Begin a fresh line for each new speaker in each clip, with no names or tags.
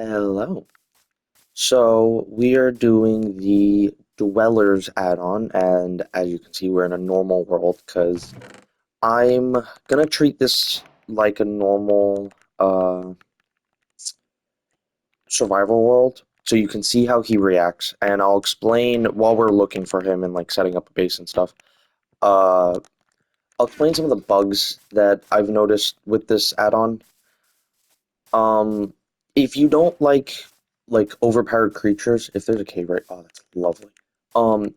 Hello. So we are doing the Dwellers add-on, and as you can see, we're in a normal world because I'm gonna treat this like a normal survival world, so you can see how he reacts, and I'll explain while we're looking for him and like setting up a base and stuff. Uh, I'll explain some of the bugs that I've noticed with this add-on. Um, if you don't like overpowered creatures, if there's a cave right, oh, that's lovely.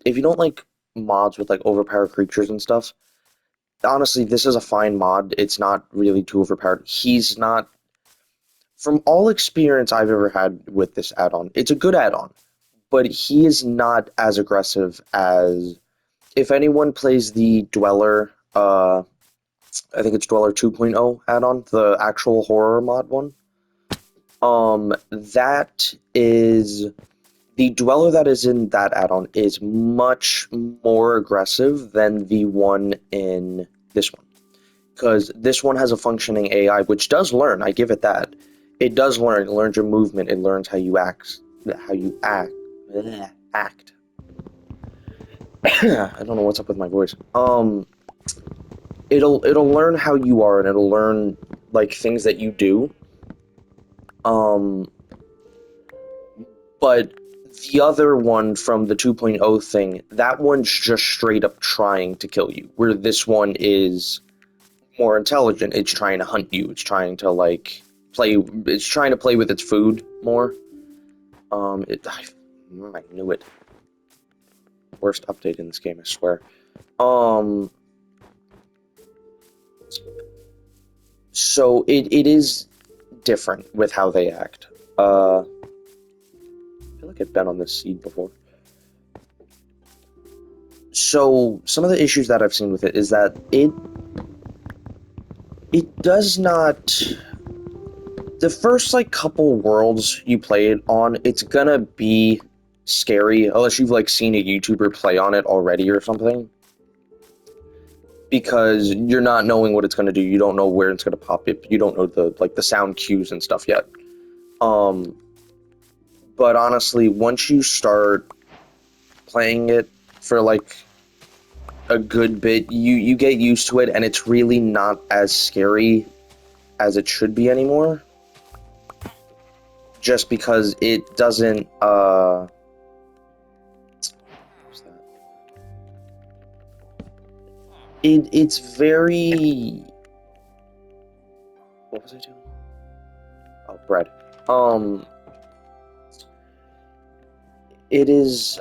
If you don't like mods with like overpowered creatures and stuff, honestly, this is a fine mod. It's not really too overpowered. He's not, from all experience I've ever had with this add-on, it's a good add-on, but he is not as aggressive as if anyone plays the Dweller, I think it's Dweller 2.0 add-on, the actual horror mod one. That is the dweller that is in that add-on is much more aggressive than the one in this one. Because this one has a functioning AI, which does learn, I give it that. It does learn, it learns your movement, it learns how you act, act. I don't know what's up with my voice. It'll learn how you are, and it'll learn like things that you do. Um, But the other one from the 2.0 thing, that one's just straight up trying to kill you. Where this one is more intelligent. It's trying to hunt you. It's trying to like play. It's trying to play with its food more. I knew it. Worst update in this game, I swear. Um, so it is different with how they act. I feel like I've been on this seed before. So some of the issues that I've seen with it is that it does not. The first like couple worlds you play it on, it's gonna be scary unless you've like seen a YouTuber play on it already or something. Because you're not knowing what it's gonna do. You don't know where it's gonna pop up. You don't know the sound cues and stuff yet. Um, but honestly, once you start playing it for like a good bit, you get used to it, and it's really not as scary as it should be anymore. Just because it doesn't it's very, what was I doing? Oh, bread. Um it is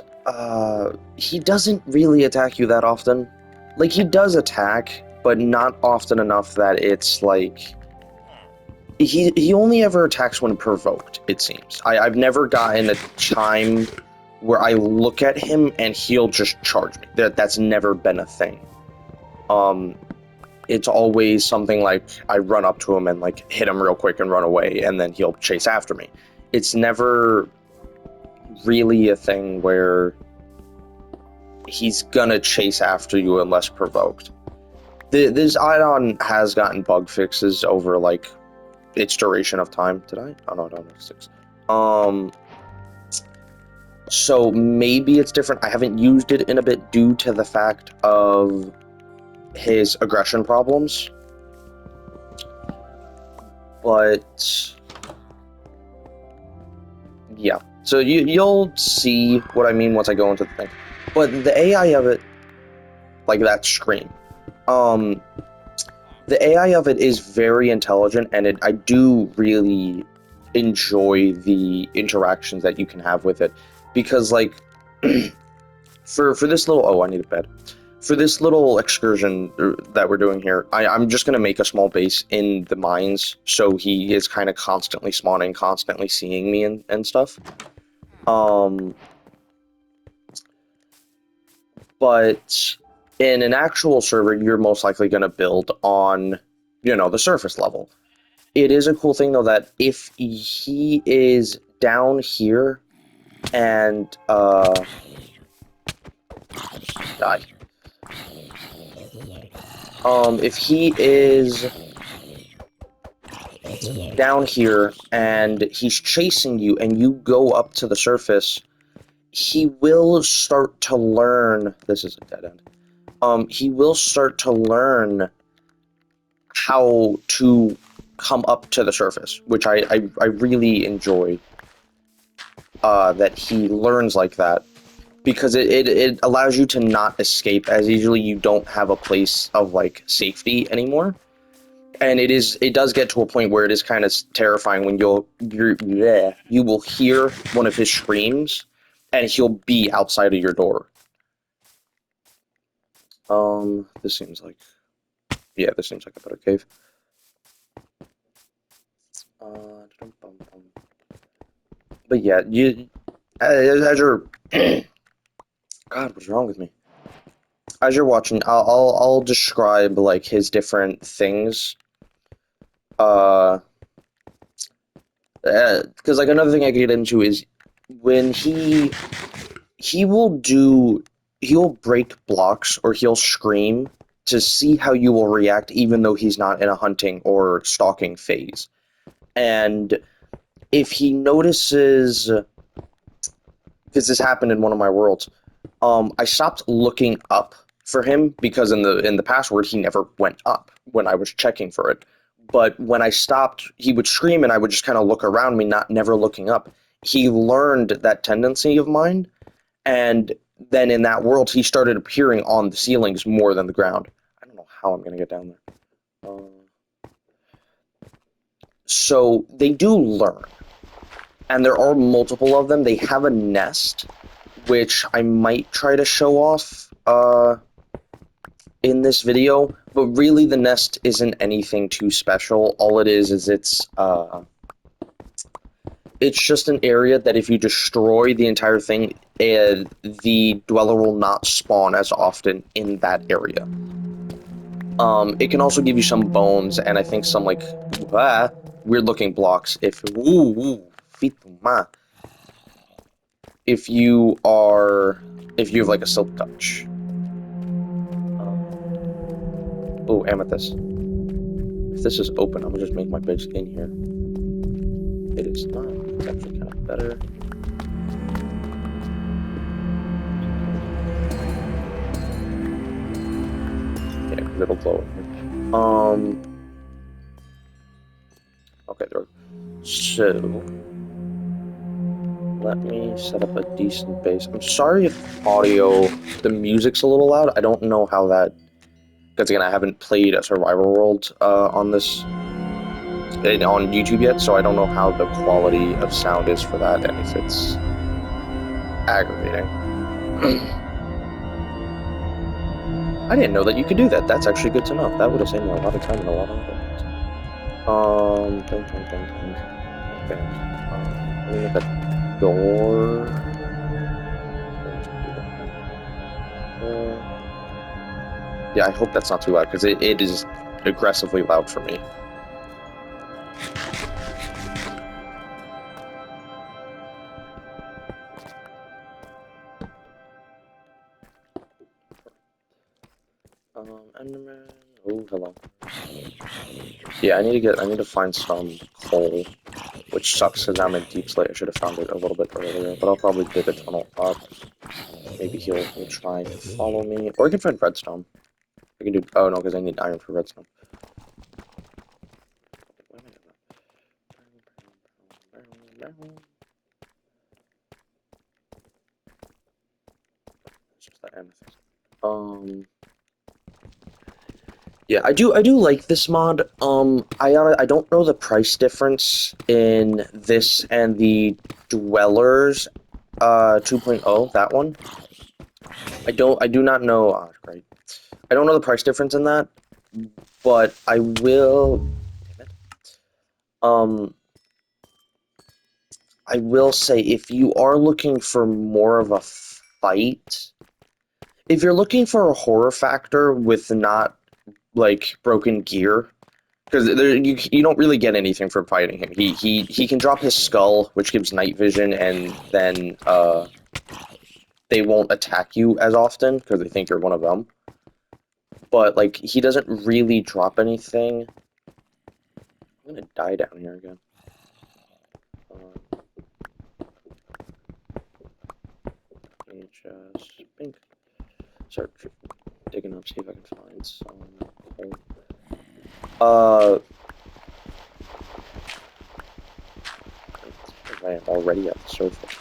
he doesn't really attack you that often. Like he does attack, but not often enough that it's like he only ever attacks when provoked, it seems. I've never gotten a time where I look at him and he'll just charge me. That's never been a thing. Um, it's always something like I run up to him and like hit him real quick and run away, and then he'll chase after me. It's never really a thing where he's gonna chase after you unless provoked. This add-on has gotten bug fixes over like its duration of time. Did I? Oh no, no, no, 6. Um, so maybe it's different. I haven't used it in a bit due to the fact of his aggression problems. But yeah, so you'll see what I mean once I go into the thing. But the AI of it, like that screen, um, the AI of it is very intelligent, and I do really enjoy the interactions that you can have with it, because like for this little, oh, I need a bed. For this little excursion that we're doing here, I'm just gonna make a small base in the mines, so he is kind of constantly spawning, constantly seeing me and stuff. Um, but in an actual server, you're most likely gonna build on, the surface level. It is a cool thing though that if he is down here and die. If he is down here and he's chasing you and you go up to the surface, he will start to learn. This is a dead end. He will start to learn how to come up to the surface, which I really enjoy. That he learns like that, because it allows you to not escape as easily. You don't have a place of like safety anymore. And it does get to a point where it is kind of terrifying when you will hear one of his screams and he'll be outside of your door. This seems like a better cave. But yeah, as you're God, what's wrong with me? As you're watching, I'll describe like his different things. Because like another thing I could get into is when he'll break blocks or he'll scream to see how you will react, even though he's not in a hunting or stalking phase. And if he notices, because this happened in one of my worlds, I stopped looking up for him because in the password he never went up when I was checking for it. But when I stopped, he would scream and I would just kind of look around me, never looking up. He learned that tendency of mine, and then in that world he started appearing on the ceilings more than the ground. I don't know how I'm going to get down there. So they do learn, and there are multiple of them. They have a nest, which I might try to show off in this video, but really the nest isn't anything too special. All it is it's just an area that if you destroy the entire thing, the dweller will not spawn as often in that area. It can also give you some bones, and I think some like weird looking blocks if you have like a silk touch. Oh, amethyst. If this is open, I'm gonna just make my base in here. It is not. It's actually kind of better. Yeah, because it'll glow in here. Okay, there. So let me set up a decent base. I'm sorry if the music's a little loud. I don't know how that. Because again, I haven't played a survival world on YouTube yet, so I don't know how the quality of sound is for that, and if it's aggravating. I didn't know that you could do that. That's actually good to know. That would have saved me a lot of time and a lot of other things. Okay. Let me get that door. Yeah, I hope that's not too loud, because it is aggressively loud for me. Enderman. Oh, hello. Yeah, I need to find some coal, which sucks because I'm in Deep Slate. I should have found it a little bit earlier, but I'll probably dig a tunnel up. Maybe he'll try to follow me, or I can find redstone. I can do. Oh no, because I need iron for redstone. It's just that amethyst. Yeah, I do like this mod. I don't know the price difference in this and the Dwellers 2.0, that one. I do not know. Oh, great. I don't know the price difference in that, but I will. Damn it. I will say if you are looking for more of a fight, if you're looking for a horror factor with not like broken gear, because you don't really get anything from fighting him. He can drop his skull, which gives night vision, and then they won't attack you as often because they think you're one of them. But like he doesn't really drop anything. I'm gonna die down here again. Just pink. Start digging up, see if I can find some coal. I am already at the surface.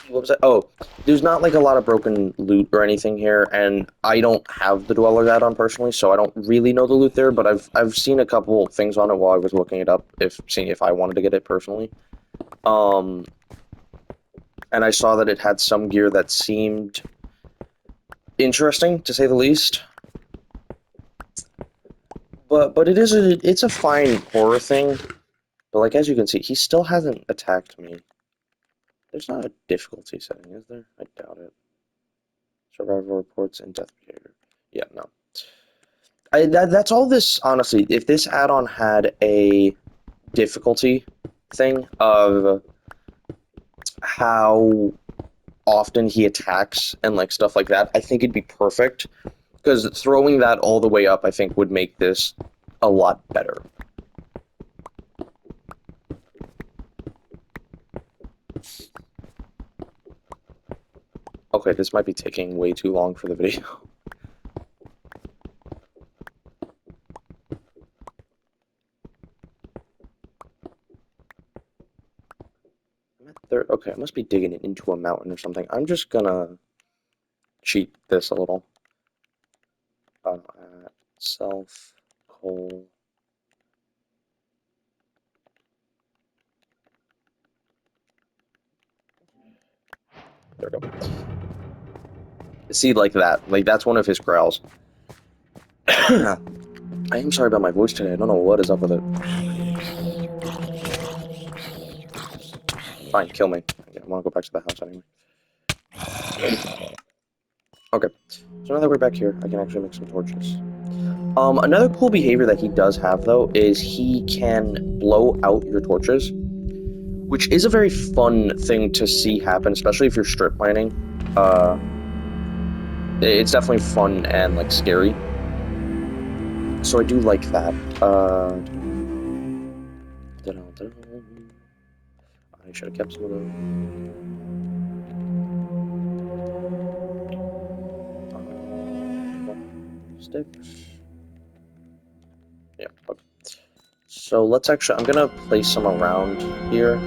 What was that? Oh, there's not like a lot of broken loot or anything here, and I don't have the Dweller add-on personally, so I don't really know the loot there, but I've seen a couple things on it while I was looking it up, seeing if I wanted to get it personally. And I saw that it had some gear that seemed interesting, to say the least. But it's a fine horror thing. But like as you can see, he still hasn't attacked me. There's not a difficulty setting, is there? I doubt it. Survival reports and death behavior. Yeah, no. That's all this, honestly. If this add-on had a difficulty thing of how often he attacks and like stuff like that, I think it'd be perfect. Because throwing that all the way up, I think, would make this a lot better. Okay, this might be taking way too long for the video. Okay, I must be digging it into a mountain or something. I'm just gonna cheat this a little. Self, coal. There we go. See, like that. Like, that's one of his growls. I am sorry about my voice today. I don't know what is up with it. Fine, kill me. I want to go back to the house anyway. Okay, so now that we're back here, I can actually make some torches. Another cool behavior that he does have, though, is he can blow out your torches, which is a very fun thing to see happen, especially if you're strip mining. It's definitely fun and, like, scary. So I do like that. I should have kept some of those. Sticks. Yeah, okay. So let's actually, I'm gonna place some around here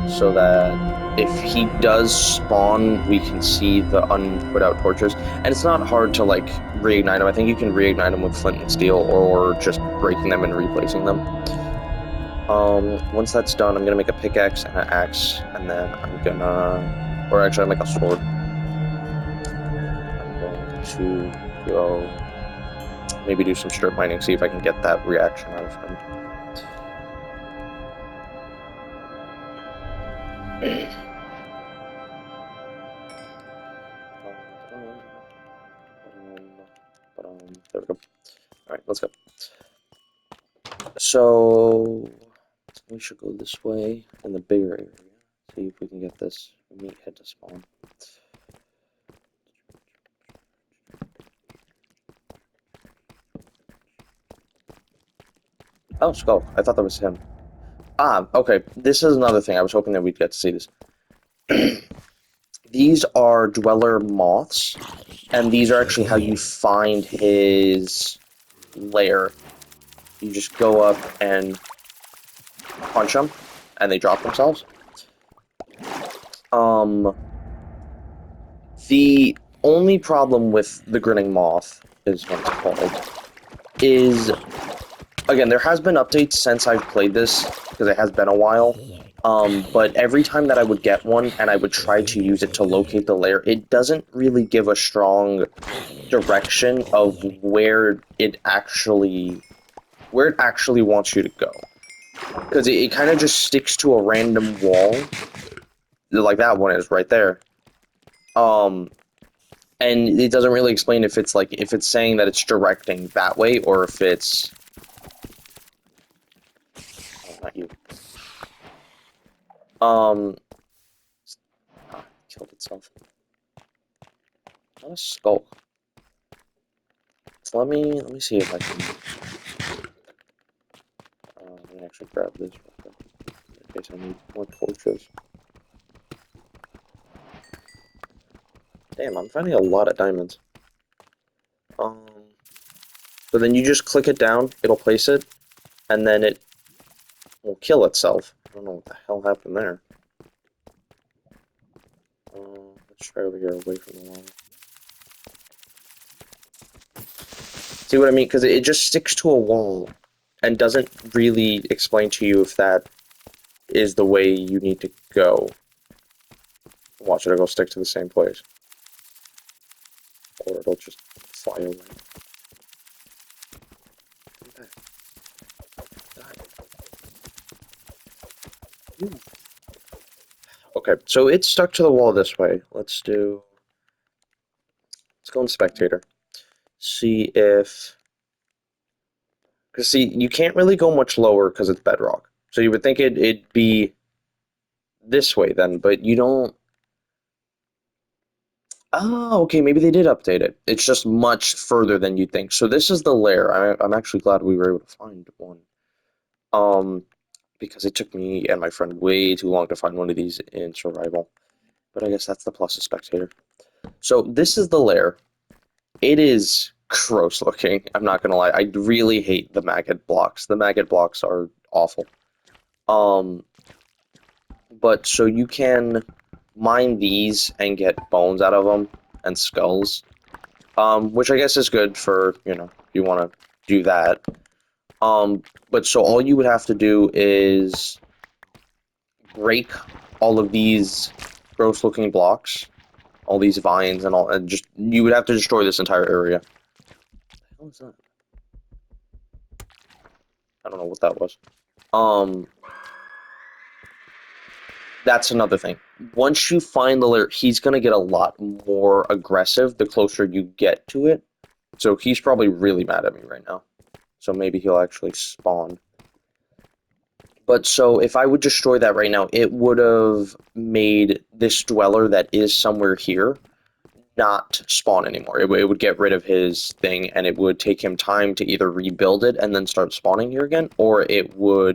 so that if he does spawn, we can see the unput out torches. And it's not hard to like reignite them. I think you can reignite them with flint and steel or just breaking them and replacing them. Once that's done, I'm gonna make a pickaxe and an axe, and then I'm gonna, or actually I'll make a sword. I'm going to go maybe do some strip mining, see if I can get that reaction out of him. There we go. Alright, let's go. So, we should go this way in the bigger area. See if we can get this meathead to spawn. Oh, Skull. I thought that was him. Ah, okay. This is another thing. I was hoping that we'd get to see this. These are Dweller moths, and these are actually how you find his lair. You just go up and punch them, and they drop themselves. The only problem with the Grinning Moth is what it's called, is, again, there has been updates since I've played this, because it has been a while, but every time that I would get one and I would try to use it to locate the lair, it doesn't really give a strong direction of where it actually wants you to go. Because it kind of just sticks to a random wall, like that one is right there. And it doesn't really explain if it's like, if it's saying that it's directing that way, or if it's... Oh, not you. Killed itself. Not a skull. Let me see if I can. Let me actually grab this real quick in case I need more torches. Damn, I'm finding a lot of diamonds. Um, so then you just click it down, it'll place it, and then it will kill itself. I don't know what the hell happened there. Let's try over here away from the wall. See what I mean? Because it just sticks to a wall and doesn't really explain to you if that is the way you need to go. Watch it, it'll stick to the same place. Or it'll just fly away. Come back. Die. Okay, so it's stuck to the wall this way. Let's go in spectator. See if... Because see, you can't really go much lower because it's bedrock. So you would think it'd be this way then, but you don't... Oh, okay, maybe they did update it. It's just much further than you'd think. So this is the lair. I'm actually glad we were able to find one. Because it took me and my friend way too long to find one of these in survival. But I guess that's the plus of spectator. So this is the lair. It is gross looking. I'm not gonna lie. I really hate the maggot blocks. The maggot blocks are awful. But so you can mine these and get bones out of them and skulls. Which I guess is good for, you want to do that. But so all you would have to do is break all of these gross looking blocks, all these vines and all, and just, you would have to destroy this entire area. What the hell is that? I don't know what that was. That's another thing. Once you find the lair, he's gonna get a lot more aggressive the closer you get to it. So he's probably really mad at me right now. So maybe he'll actually spawn. But so if I would destroy that right now, it would have made this dweller that is somewhere here not spawn anymore. It would get rid of his thing, and it would take him time to either rebuild it and then start spawning here again, or it'll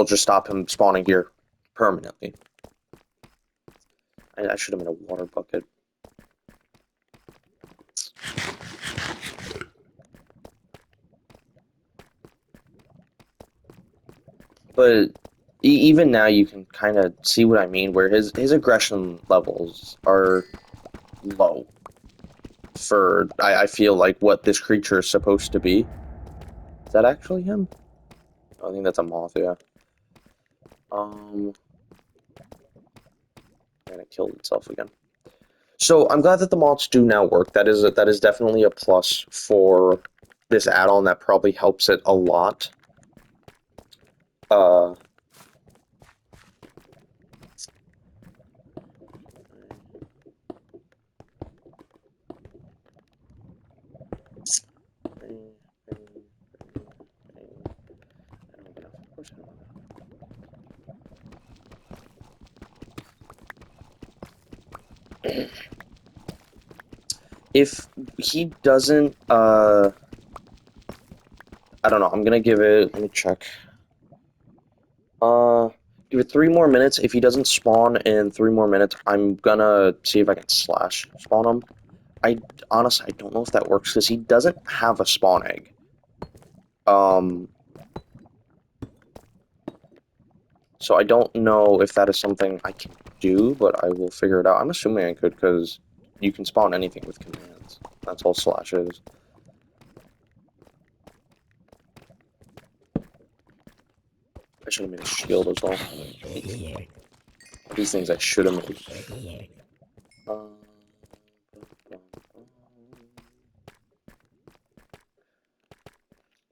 just stop him spawning here permanently. I should have made a water bucket. But even now you can kind of see what I mean, where his aggression levels are low for, I feel like, what this creature is supposed to be. Is that actually him? I think that's a moth, yeah. And it killed itself again. So I'm glad that the moths do now work. That is definitely a plus for this add-on. That probably helps it a lot. If he doesn't, I don't know, I'm gonna give it, let me check. Give it 3 more minutes. If he doesn't spawn in 3 more minutes, I'm gonna see if I can slash spawn him. Honestly, I don't know if that works, because he doesn't have a spawn egg. So I don't know if that is something I can do, but I will figure it out. I'm assuming I could, because you can spawn anything with commands. That's all slash is. I should have made a shield as well. These things I should have made.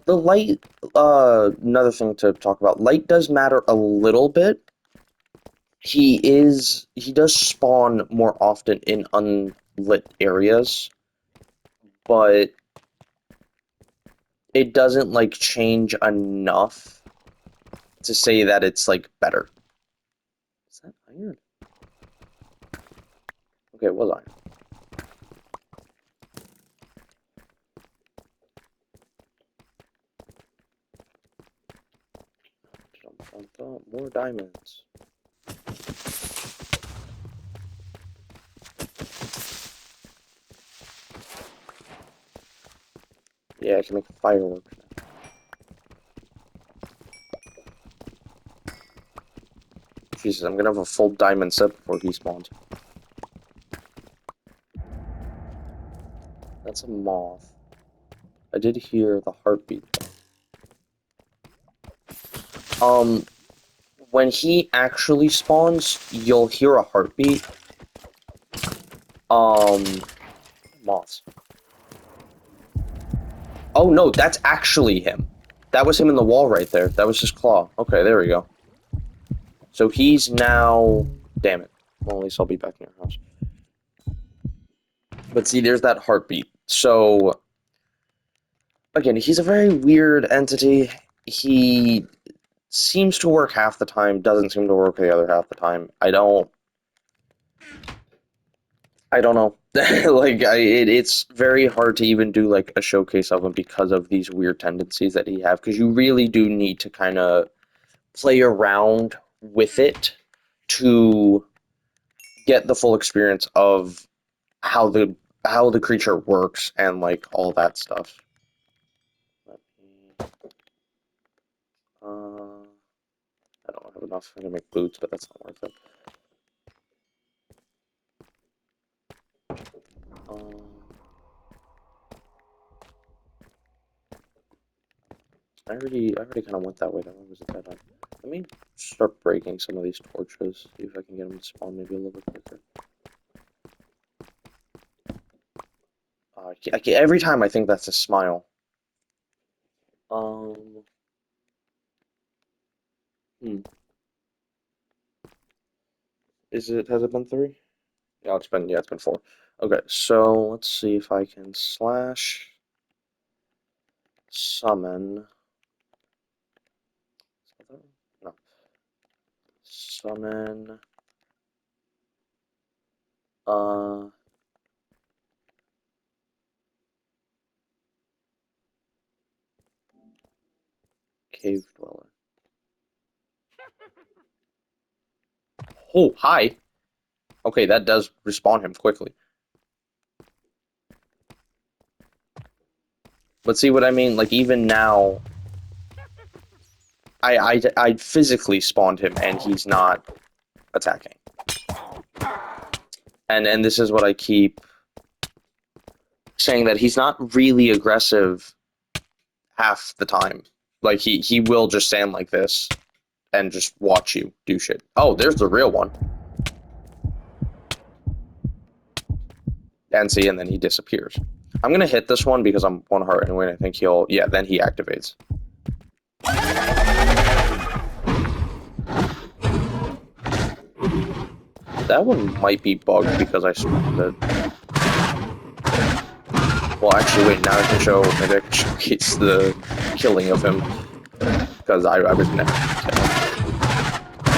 The light, another thing to talk about. Light does matter a little bit. He does spawn more often in unlit areas, but it doesn't, like, change enough to say that it's, like, better. Is that iron? Okay, it was iron. More diamonds. Yeah, I can make fireworks now. Jesus, I'm gonna have a full diamond set before he spawns. That's a moth. I did hear the heartbeat though. When he actually spawns, you'll hear a heartbeat. Moths. Oh no, that's actually him. That was him in the wall right there. That was his claw. Okay, there we go. So he's now... Damn it. Well, at least I'll be back in your house. But see, there's that heartbeat. So... Again, he's a very weird entity. He seems to work half the time, doesn't seem to work the other half the time. I don't know. It's very hard to even do like a showcase of him because of these weird tendencies that he have. Because you really do need to kind of play around with it to get the full experience of how the creature works and like all that stuff. Let me, I don't have enough. I'm gonna make boots, but that's not worth it. Um, I already kind of went that way. That one was a dead end. Let me start breaking some of these torches. See if I can get them to spawn maybe a little bit quicker. Every time I think that's a smile. Um. Hmm. Has it been 3? Yeah, it's been 4. Okay, so let's see if I can slash summon. No. Summon. Uh. Cave dweller. Oh, hi. Okay, that does respawn him quickly. But see what I mean? Like even now, I physically spawned him and he's not attacking. And this is what I keep saying, that he's not really aggressive half the time. Like he will just stand like this and just watch you do shit. Oh, there's the real one. And see, and then he disappears. I'm gonna hit this one because I'm 1 heart anyway, and I think he'll... Yeah, then he activates. That one might be bugged because I spawned it. Well, actually, wait, now I can show... Maybe I can showcase the killing of him. Because I was never kill him.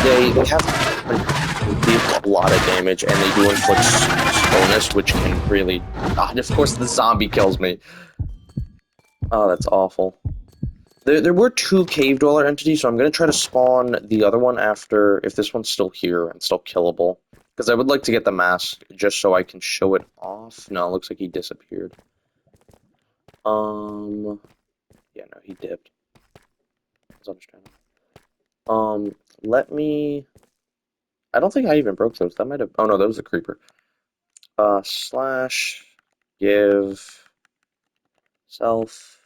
They have deal a lot of damage, and they do inflict bonus, which can really... God, of course the zombie kills me. Oh, that's awful. There were 2 cave dweller entities, so I'm going to try to spawn the other one after, if this one's still here and still killable. Because I would like to get the mask, just so I can show it off. No, it looks like he disappeared. Yeah, no, he dipped. That's understandable. Let me... I don't think I even broke those. That might have... Oh, no, that was a creeper. Slash... Give... Self...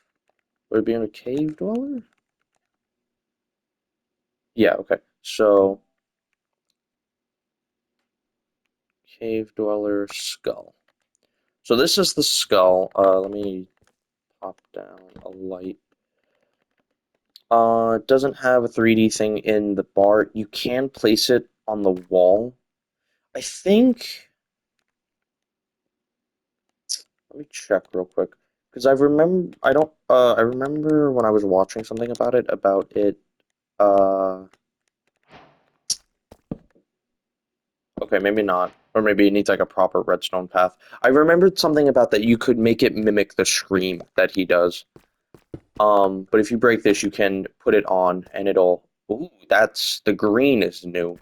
Would it be in a cave dweller? Yeah, okay. So... Cave dweller skull. So this is the skull. Let me pop down a light. It doesn't have a 3D thing in the bar. You can place it on the wall. I think... Let me check real quick. Because I remember... I remember when I was watching something about it, Okay, maybe not. Or maybe it needs like a proper redstone path. I remembered something about that you could make it mimic the scream that he does. But if you break this, you can put it on, and it'll Ooh, that's the green is new.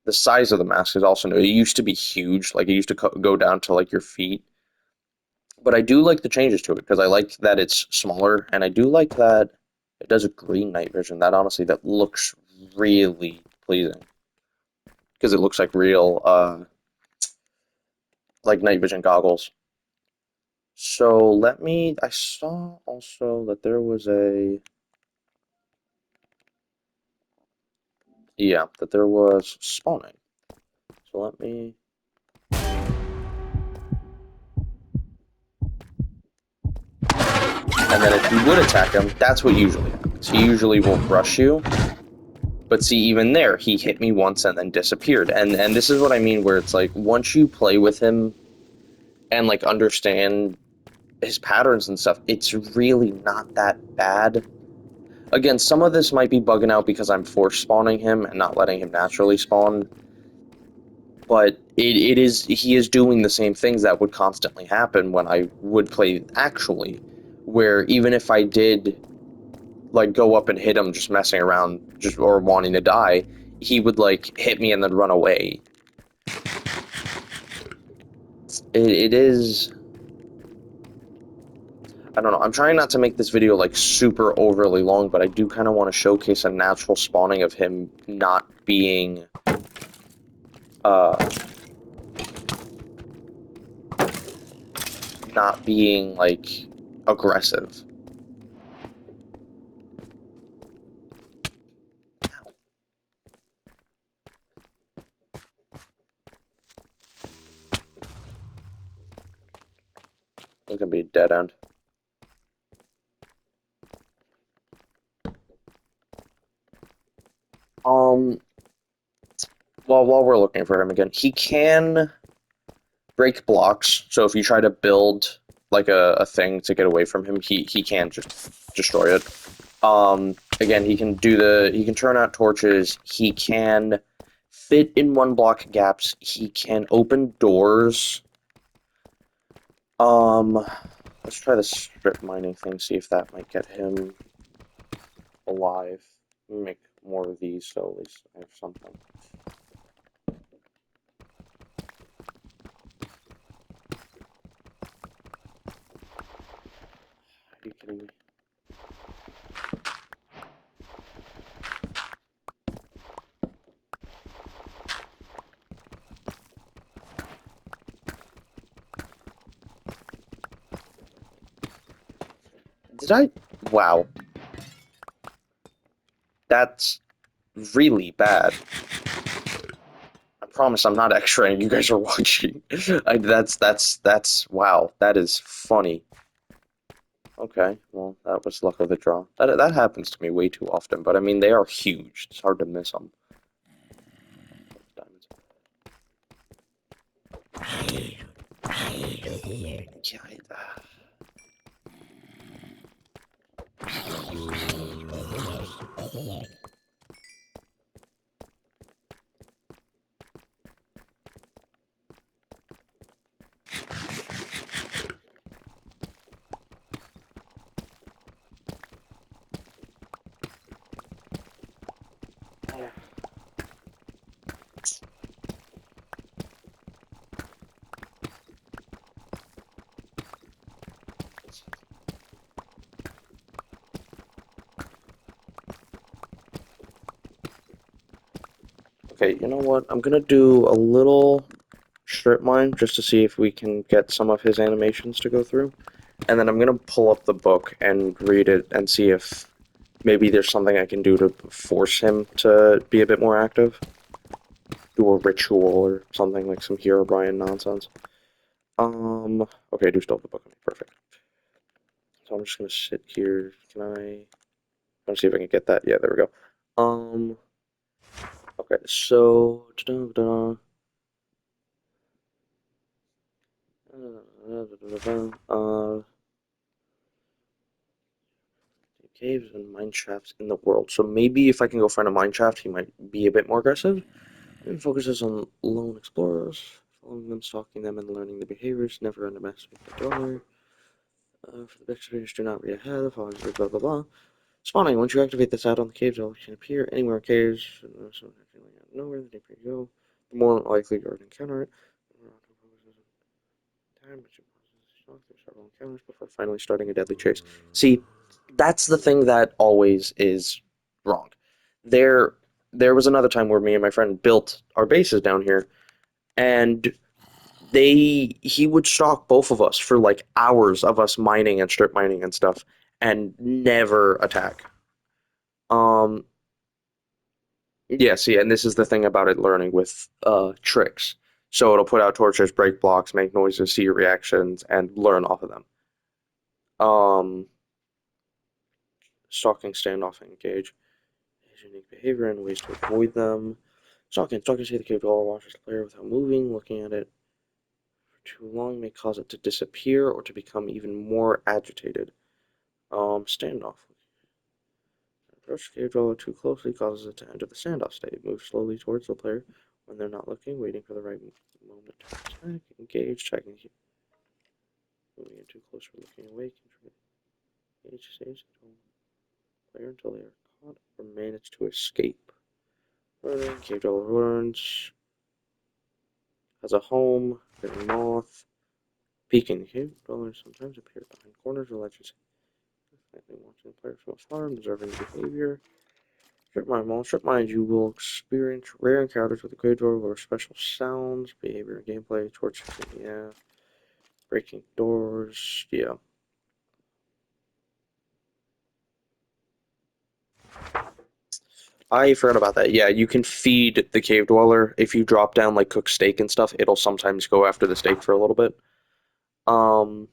The size of the mask is also new. It used to be huge, like it used to go down to like your feet. But I do like the changes to it because I like that it's smaller, and I do like that it does a green night vision. That honestly, that looks really pleasing because it looks like night vision goggles. So let me. I saw also that there was that there was spawning. So let me. And then if you would attack him, that's what usually happens. He usually won't rush you. But see, even there, he hit me once and then disappeared. And this is what I mean, where it's like once you play with him and like understand his patterns and stuff, it's really not that bad. Again, some of this might be bugging out because I'm force spawning him and not letting him naturally spawn. But it is he is doing the same things that would constantly happen when I would play actually, where even if I did like go up and hit him just messing around just or wanting to die, he would like hit me and then run away. It is I don't know. I'm trying not to make this video like super overly long, but I do kind of want to showcase a natural spawning of him uh not being like aggressive. It's gonna be a dead end. Um, well, while we're looking for him again, he can break blocks. So if you try to build like a thing to get away from him, he can just destroy it. Again, he can turn out torches. He can fit in one block gaps. He can open doors. Let's try the strip mining thing. See if that might get him alive. Make more of these, so at least I have something. Are you kidding me? Did I? Wow. That's really bad. I promise I'm not X-raying. You guys are watching. That's wow. That is funny. Okay, well that was luck of the draw. That happens to me way too often. But I mean, they are huge. It's hard to miss them. Diamonds. Yeah. Okay, you know what? I'm gonna do a little strip mine just to see if we can get some of his animations to go through. And then I'm gonna pull up the book and read it and see if maybe there's something I can do to force him to be a bit more active. Do a ritual or something like some Herobrine nonsense. Okay, I do still have the book on me. Perfect. So I'm just gonna sit here. Can I? Let's see if I can get that. Yeah, there we go. Okay, so. Caves and mine shafts in the world. So maybe if I can go find a mine shaft, he might be a bit more aggressive. It focuses on lone explorers, following them, stalking them, and learning their behaviors. Never underestimate the dollar. For the big traders, do not read ahead. Following blah blah blah. Spawning. Once you activate this add-on, the caves will can appear anywhere in caves. Nowhere, the deeper you go, the more likely you're to encounter it. There's several encounters before finally starting a deadly chase. See, that's the thing that always is wrong. There, there was another time where me and my friend built our bases down here, and he would stalk both of us for like hours of us mining and strip mining and stuff, and never attack. Um, yeah, see, and this is the thing about it learning with tricks. So it'll put out torches, break blocks, make noises, see your reactions, and learn off of them. Um, Stalking, standoff, and engage. His unique behavior and ways to avoid them. Stalking, see the cave dweller watches the player without moving, looking at it for too long may cause it to disappear or to become even more agitated. Standoff. Approach the cave dweller too closely causes it to enter the standoff state. Move slowly towards the player when they're not looking, waiting for the right moment to attack. Engage, checking. Moving in too close or looking away. Engage stage the player until they are caught or manage to escape. Learning, cave dweller learns. Has a home, hidden moth. Peeking. Cave dwellers sometimes appear behind corners or ledges. Definitely watching the player from afar, observing behavior. Strip mines, you will experience rare encounters with the cave dweller or special sounds, behavior, and gameplay. Torches, yeah. Breaking doors, yeah. I forgot about that. Yeah, you can feed the cave dweller. If you drop down like cooked steak and stuff, it'll sometimes go after the steak for a little bit. Um,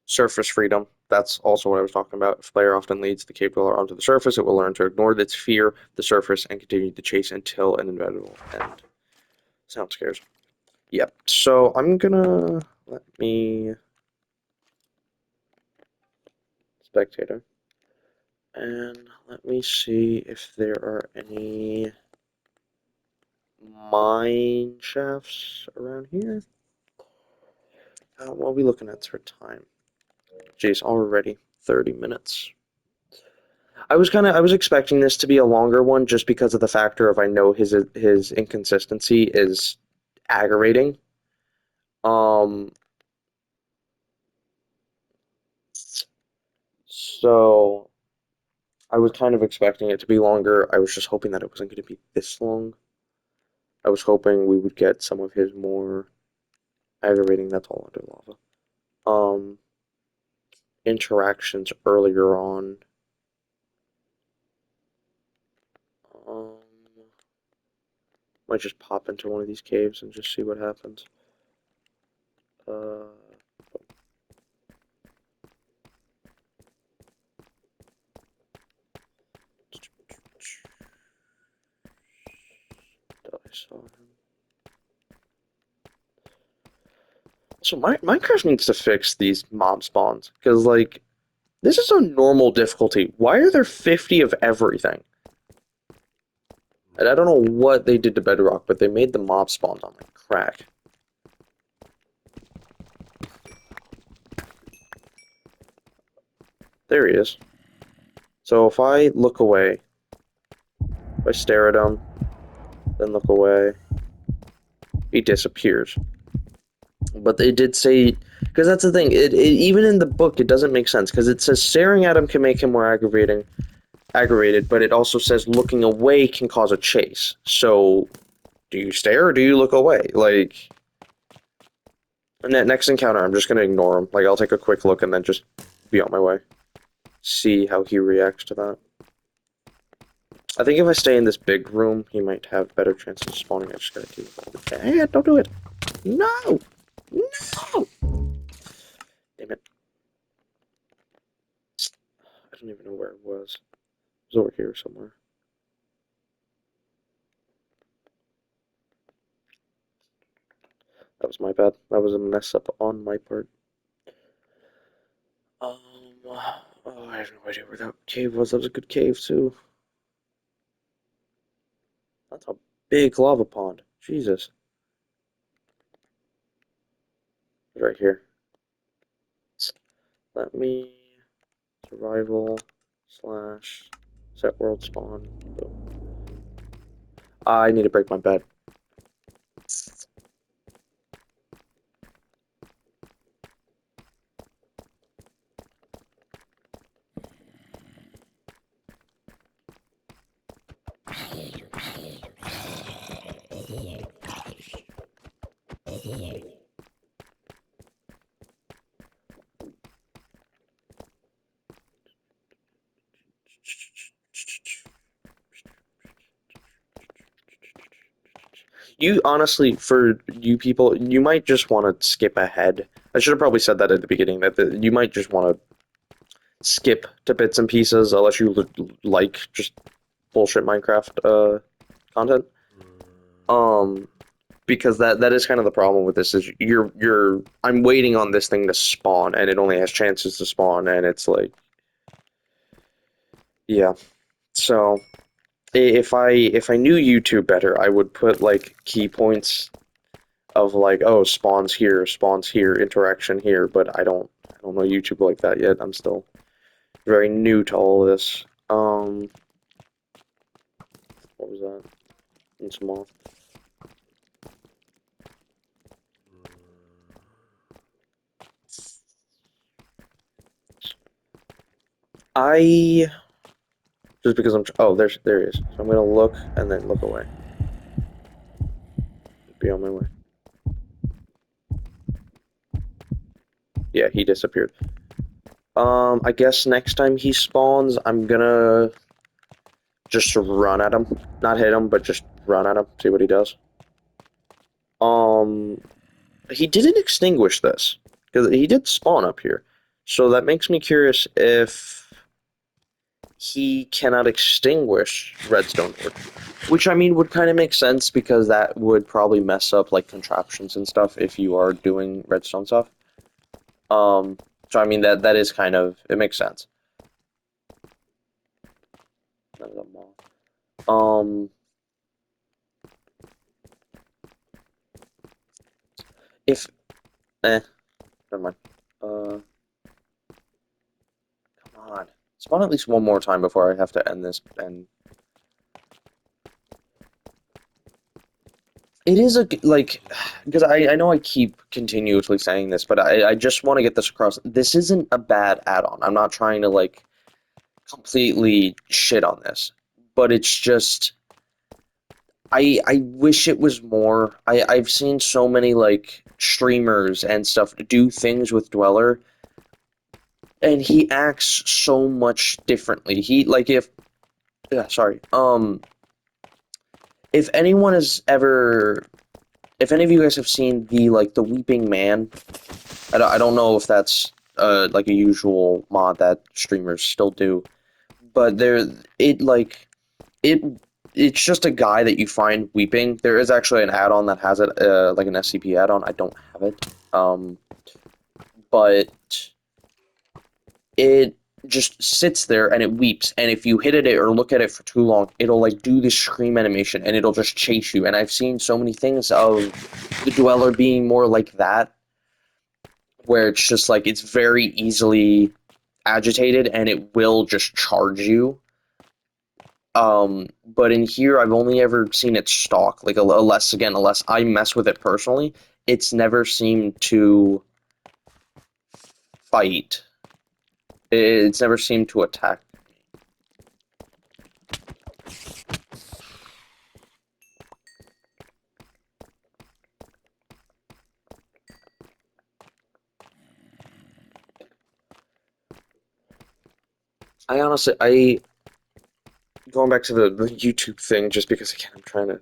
Surface freedom. That's also what I was talking about. If player often leads the cave dweller onto the surface, it will learn to ignore its fear, the surface, and continue the chase until an inevitable end. Sound scares. Yep. So I'm gonna let me spectator and let me see if there are any mine shafts around here. What are we looking at for time? Jeez, already 30 minutes. I was expecting this to be a longer one just because of the factor of I know his inconsistency is aggravating. Um, so I was kind of expecting it to be longer. I was just hoping that it wasn't going to be this long. I was hoping we would get some of his more aggravating. That's all under lava. Um, Interactions earlier on. Um, might just pop into one of these caves and just see what happens. Uh, I saw him. So Minecraft needs to fix these mob spawns because like this is a normal difficulty. Why are there 50 of everything? And I don't know what they did to Bedrock, but they made the mob spawns on like crack. There he is. So if I look away, if I stare at him, then look away, he disappears. But they did say, because that's the thing, even in the book it doesn't make sense because it says staring at him can make him more aggravated, but it also says looking away can cause a chase. So do you stare or do you look away? Like, next encounter, I'm just gonna ignore him. Like, I'll take a quick look and then just be on my way. See how he reacts to that. I think if I stay in this big room, he might have better chances of spawning. I just gotta keep it. Hey, don't do it! No! No! Damn it. I don't even know where it was. It was over here somewhere. That was my bad. That was a mess up on my part. Oh, I have no idea where that cave was. That was a good cave, too. That's a big lava pond. Jesus. Right here. let me survival slash set world spawn. Boom. I need to break my bed. You honestly, for you people, you might just want to skip ahead. I should have probably said that at the beginning, that you might just want to skip to bits and pieces unless you like just bullshit Minecraft content. Um, because that is kind of the problem with this is I'm waiting on this thing to spawn and it only has chances to spawn and it's like, yeah. So if I knew YouTube better, I would put like key points of like, oh, spawns here, interaction here, but I don't know YouTube like that yet. I'm still very new to all of this. What was that? It's moth. I just because there he is. So I'm gonna look and then look away. Be on my way. Yeah, he disappeared. I guess next time he spawns, I'm gonna just run at him. Not hit him, but just run at him, see what he does. He didn't extinguish this, because he did spawn up here. So that makes me curious if he cannot extinguish redstone ore. Which, I mean, would kind of make sense, because that would probably mess up, like, contraptions and stuff if you are doing redstone stuff. So I mean, that is kind of, it makes sense. If, never mind. Come on. Spawn at least one more time before I have to end this, and it is a, like, because I know I keep continuously saying this, but I just want to get this across. This isn't a bad add-on. I'm not trying to, like, completely shit on this, but it's just, I wish it was more. I've seen so many, like, streamers and stuff do things with Dweller, and he acts so much differently. He, like, sorry, if anyone has ever, if any of you guys have seen the Weeping Man, I don't know if that's like a usual mod that streamers still do, but it it's just a guy that you find weeping. There is actually an add-on that has it, like an SCP add-on. I don't have it, but it just sits there and it weeps, and if you hit it or look at it for too long, it'll like do this scream animation and it'll just chase you. And I've seen so many things of the Dweller being more like that, where it's just like it's very easily agitated and it will just charge you. But in here, I've only ever seen it stalk, like unless I mess with it personally, it's never seemed to fight. It's never seemed to attack. I honestly, going back to the YouTube thing, just because again, I'm trying to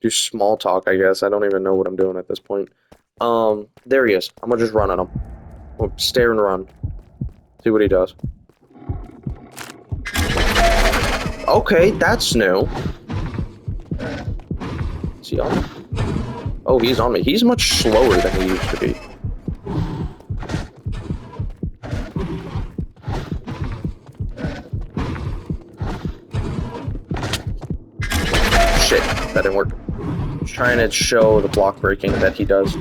do small talk, I guess. I don't even know what I'm doing at this point. There he is. I'm gonna just run at him. We'll stare and run. See what he does. Okay, that's new. Is he on me? Oh, he's on me. He's much slower than he used to be. Shit, that didn't work. Just trying to show the block breaking that he does.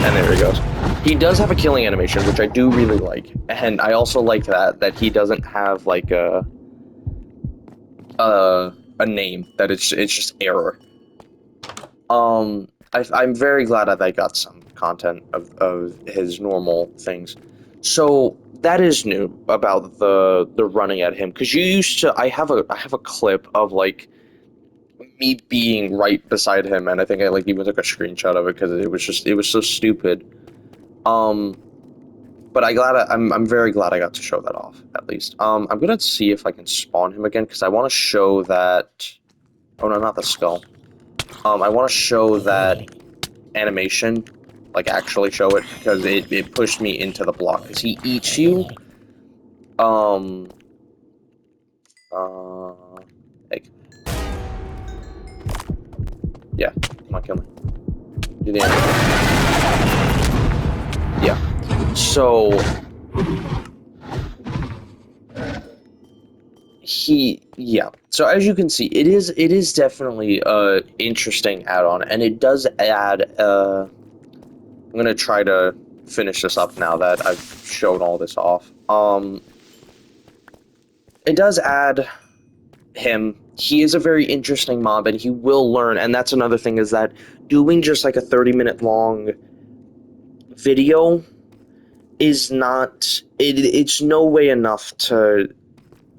And there he goes. He does have a killing animation, which I do really like, and I also like that he doesn't have like a name, that it's just error. I'm very glad that I got some content of his normal things. So that is new about the running at him, because you used to. I have a clip of like me being right beside him, and I think I like even took a screenshot of it because it was so stupid. Um, but I'm very glad I got to show that off at least. I'm gonna see if I can spawn him again because I want to show that. Oh no, not the skull. I want to show that animation, like actually show it, because it pushed me into the block because he eats you. Um, like, yeah, come on, kill me. Do the animation. Yeah. So yeah. So as you can see, it is definitely a interesting add-on, and it does add. I'm gonna try to finish this up now that I've shown all this off. It does add him. He is a very interesting mob, and he will learn. And that's another thing, is that doing just like a 30-minute long video is not. It's no way enough to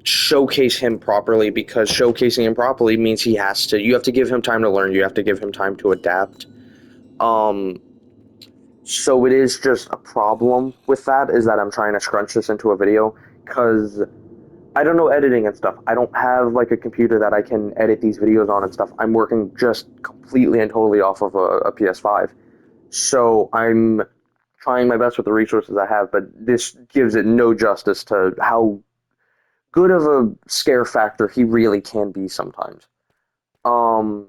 showcase him properly, because showcasing him properly means you have to give him time to learn, you have to give him time to adapt. Um, so it is just a problem with that, is that I'm trying to scrunch this into a video, because I don't know editing and stuff. I don't have like a computer that I can edit these videos on and stuff. I'm working just completely and totally off of a PS5. So I'm trying my best with the resources I have, but this gives it no justice to how good of a scare factor he really can be sometimes. Um,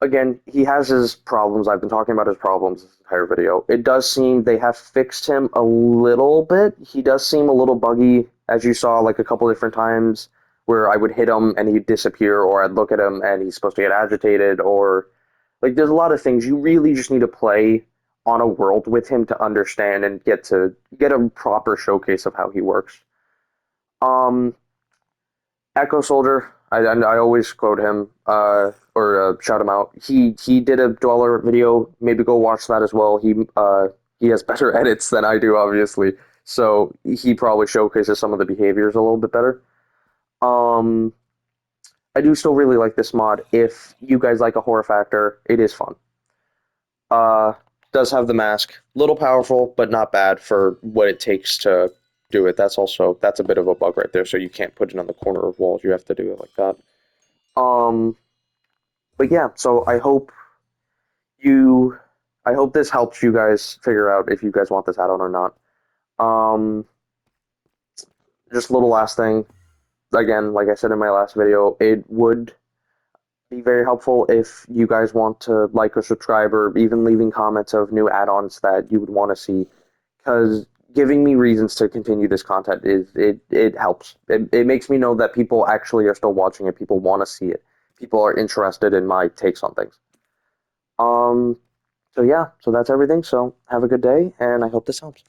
Again, he has his problems. I've been talking about his problems this entire video. It does seem they have fixed him a little bit. He does seem a little buggy, as you saw like a couple different times, where I would hit him and he'd disappear, or I'd look at him and he's supposed to get agitated, or like there's a lot of things you really just need to play on a world with him to understand and get a proper showcase of how he works. Um, Echo Soldier, I always quote him, or shout him out. He did a Dweller video. Maybe go watch that as well. He has better edits than I do, obviously. So he probably showcases some of the behaviors a little bit better. Um, I do still really like this mod. If you guys like a horror factor, it is fun. Uh, does have the mask. Little powerful, but not bad for what it takes to do it. That's a bit of a bug right there. So you can't put it on the corner of walls. You have to do it like that. Um, but yeah. So you, I hope this helps you guys figure out if you guys want this add-on or not. Um, just a little last thing. Again, like I said in my last video, it would be very helpful if you guys want to like or subscribe, or even leaving comments of new add-ons that you would want to see, because giving me reasons to continue this content it helps. It makes me know that people actually are still watching it, people want to see it, people are interested in my takes on things. um so yeah, so that's everything. So have a good day, and I hope this helps.